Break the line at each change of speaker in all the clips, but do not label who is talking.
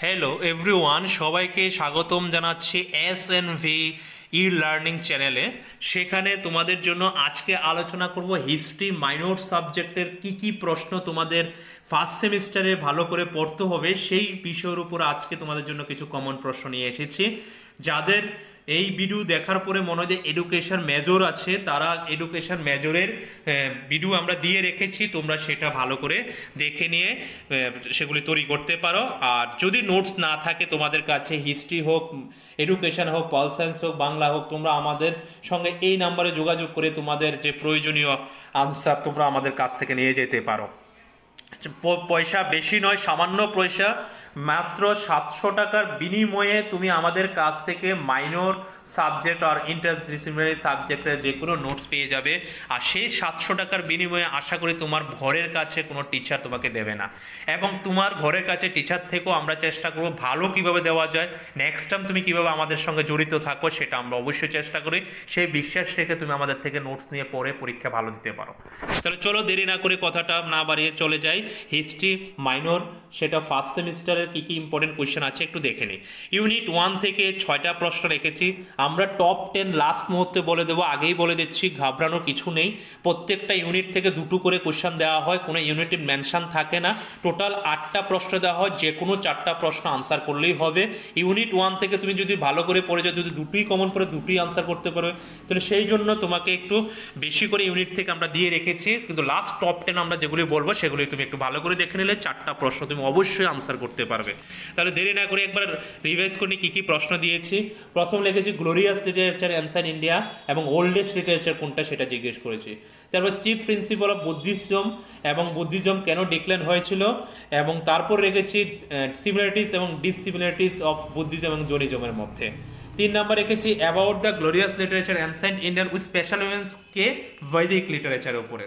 Hello everyone, সবাইকে স্বাগতম জানাচ্ছি এসএনভি ই লার্নিং চ্যানেলে। সেখানে তোমাদের জন্য আজকে আলোচনা করব হিস্ট্রি মাইনর সাবজেক্টের কি প্রশ্ন তোমাদের ফার্স্ট সেমিস্টারে ভালো করে পড়তে হবে সেই বিষয়ের উপর আজকে তোমাদের জন্য কিছু কমন প্রশ্ন নিয়ে এসেছি। যাদের এই ভিডিও দেখার পরে মনে হয় যে এডুকেশন মেজর আছে, তারা এডুকেশন মেজরের ভিডিও আমরা দিয়ে রেখেছি, তোমরা সেটা ভালো করে দেখে নিয়ে সেগুলি তৈরি করতে পারো। আর যদি নোটস না থাকে তোমাদের কাছে, হিস্ট্রি হোক, এডুকেশন হোক, পল সায়েন্স হোক, বাংলা হোক, তোমরা আমাদের সঙ্গে এই নাম্বারে যোগাযোগ করে তোমাদের যে প্রয়োজনীয় আনসার তোমরা আমাদের কাছ থেকে নিয়ে যেতে পারো। পয়সা বেশি নয়, সামান্য পয়সা, মাত্র 700 টাকার বিনিময়ে তুমি আমাদের কাছ থেকে মাইনর সাবজেক্ট আর ইন্টারডিসিপ্লিনারি সাবজেক্টের যে কোনো নোটস পেয়ে যাবে। আর সেই 700 টাকার বিনিময়ে আশা করি তোমার ঘরের কাছে কোনো টিচার তোমাকে দেবে না, এবং তোমার ঘরের কাছে টিচার থেকেও আমরা চেষ্টা করব ভালো কিভাবে দেওয়া যায়, নেক্সট টাইম তুমি কিভাবে আমাদের সঙ্গে জড়িত থাকো সেটা আমরা অবশ্যই চেষ্টা করি। সেই বিশ্বাস রেখে তুমি আমাদের থেকে নোটস নিয়ে পড়ে পরীক্ষা ভালো দিতে পারো। তাহলে চলো দেরি না করে কথাটা না বাড়িয়ে চলে যাই হিস্ট্রি মাইনর, সেটা ফার্স্ট সেমিস্টারের কি ইম্পর্টেন্ট কোয়েশ্চেন আছে একটু দেখে নিই। ইউনিট 1 থেকে 6টা প্রশ্ন রেখেছি আমরা, টপ 10 লাস্ট মুহূর্তে বলে দেবো, আগেই বলে দিচ্ছি, ঘাবড়ানোর কিছু নেই। প্রত্যেকটা ইউনিট থেকে 2টো করে কোয়েশ্চেন দেওয়া হয়, কোনো ইউনিটে মেনশন থাকে না। টোটাল 8টা প্রশ্ন দেওয়া হয়, যে কোনো 4টা প্রশ্ন আনসার করলেই হবে। ইউনিট 1 থেকে তুমি যদি ভালো করে পড়ে যাও, যদি দুটোই কমন পড়ে দুটোই আনসার করতে পারবে, তাহলে সেই জন্য তোমাকে একটু বেশি করে ইউনিট থেকে আমরা দিয়ে রেখেছি। কিন্তু লাস্ট টপ 10 আমরা যেগুলি বলবো সেগুলি তুমি একটু ভালো করে দেখে নিলে 4টা প্রশ্ন তুমি অবশ্যই আনসার করতে পারবে। তাহলে দেরি না করে একবার রিভাইজ করে কি প্রশ্ন দিয়েছি। প্রথম লিখেছি গ্লোরিয়াস লিটারেচার অ্যানসার ইন্ডিয়া, এবং ওল্ডেস্ট লিটারেচার কোনটা সেটা জিজ্ঞেস করেছি। তারপর চিফ প্রিন্সিপাল অফ বুদ্ধিজম, এবং বুদ্ধিজম কেন ডিক্লাইন হয়েছিল, এবং তারপর রেখেছি সিমিলারিটিস এবং ডিসিমিলারিটিস অফ বুদ্ধিজম এবং জৈনিজমের মধ্যে। 3 নাম্বার রেখেছি about the glorious literature ancient Indian with special কে বৈদিক লিটারেচারের উপরে।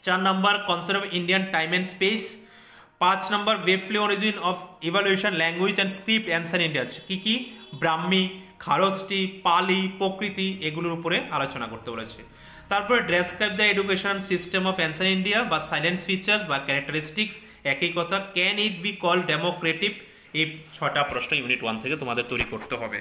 4 number concept of Indian time and space. 5 number ওয়েভলি origin of evolution language and script ancient India, কি ব্রাহ্মী, খারষ্টি, পালি, প্রকৃতি, এগুলোর উপরে আলোচনা করতে বলেছে। তারপরে describe the education system of answer India বা সাইলেন্স ফিচার্স বা ক্যারেক্টারিস্টিক্স, একই কথা। Can it be call Democratic? এই 6টা প্রশ্ন ইউনিট 1 থেকে তোমাদের তৈরি করতে হবে।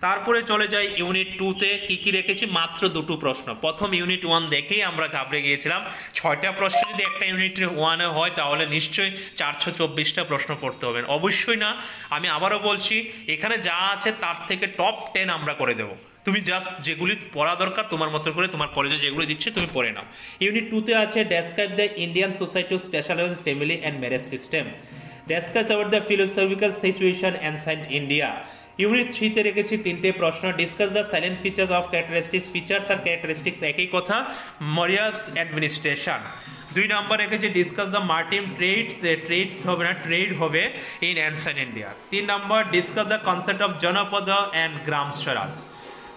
তারপরে চলে যাই ইউনিট 2তে, কি রেখেছি মাত্র 2টো প্রশ্ন। প্রথম ইউনিট 1 দেখেই আমরা ঘাবড়ে গিয়েছিলাম, 6টা প্রশ্ন যদি একটা ইউনিট 1-এ হয় তাহলে নিশ্চয়ই 424টা প্রশ্ন করতে হবে। অবশ্যই না, আমি আবারও বলছি, এখানে যা আছে তার থেকে টপ 10 আমরা করে দেবো। তুমি জাস্ট যেগুলি পড়া দরকার তোমার মতো করে, তোমার কলেজে যেগুলি দিচ্ছে তুমি পড়ে নাও। ইউনিট 2তে আছে describe the Indian society of specialised family and marriage system, discuss about the philosophical situation ancient India. Unit 3তে রেখেছি 3টে প্রশ্ন, discuss the salient features of characteristics, features আর ক্যারেক্টারিস্টিক্স একই কথা, মরিয়াস অ্যাডমিনিস্ট্রেশন। 2 নাম্বার রেখেছি ডিসকাস দ্য মার্টিন ট্রেডস হবে না, ট্রেড হবে in ancient India. 3 number discuss the concept of janapada and gram swaraj.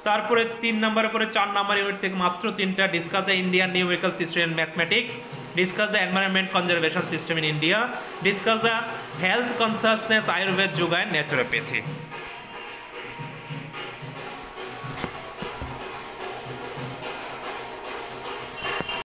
তারপরে 3 নাম্বারের পরে 4 নাম্বার ইউনিট থেকে মাত্র 3টা, discuss the Indian numerical system in mathematics, discuss the environment conservation system in India, discuss the health consciousness, Ayurveda, yoga and naturopathy.